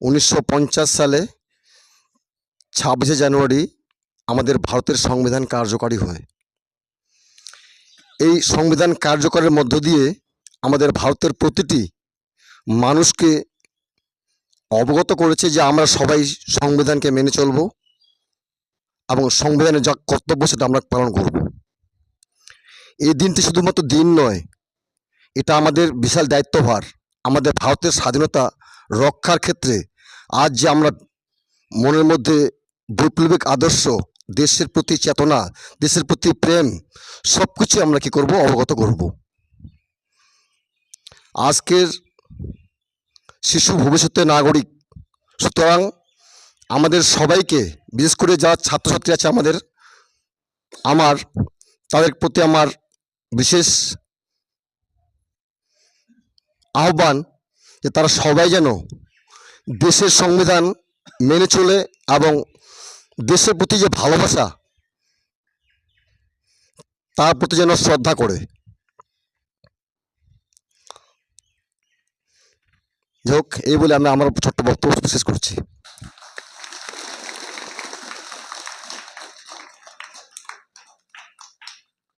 1950 সালে 26শে জানুয়ারি আমাদের ভারতের সংবিধান কার্যকরী হয়। এই সংবিধান কার্যকরের মধ্য দিয়ে আমাদের ভারতের প্রতিটি মানুষকে অবগত করেছে যে আমরা সবাই সংবিধানকে মেনে চলব এবং সংবিধানের যা কর্তব্য সেটা আমরা পালন করব। এই দিনটি শুধুমাত্র দিন নয়, এটা আমাদের বিশাল দায়িত্বভার। আমাদের ভারতের স্বাধীনতা রক্ষার ক্ষেত্রে আজ যে আমরা মনের মধ্যে বৈপ্লবিক আদর্শ, দেশের প্রতি চেতনা, দেশের প্রতি প্রেম, সব কিছু আমরা কি করব, অবগত করব। আজকের শিশু ভবিষ্যতের নাগরিক, সুতরাং আমাদের সবাইকে, বিশেষ করে যারা ছাত্রছাত্রী আছে আমার তাদের প্রতি আমার বিশেষ আহ্বান যে তারা সবাই যেন দেশের সংবিধান মেনে চলে এবং দেশের প্রতি যে ভালোবাসা তার প্রতি যেন শ্রদ্ধা করে। যাই হোক, এই বলে আমি আমার ছোট্ট বক্তব্য শেষ করছি।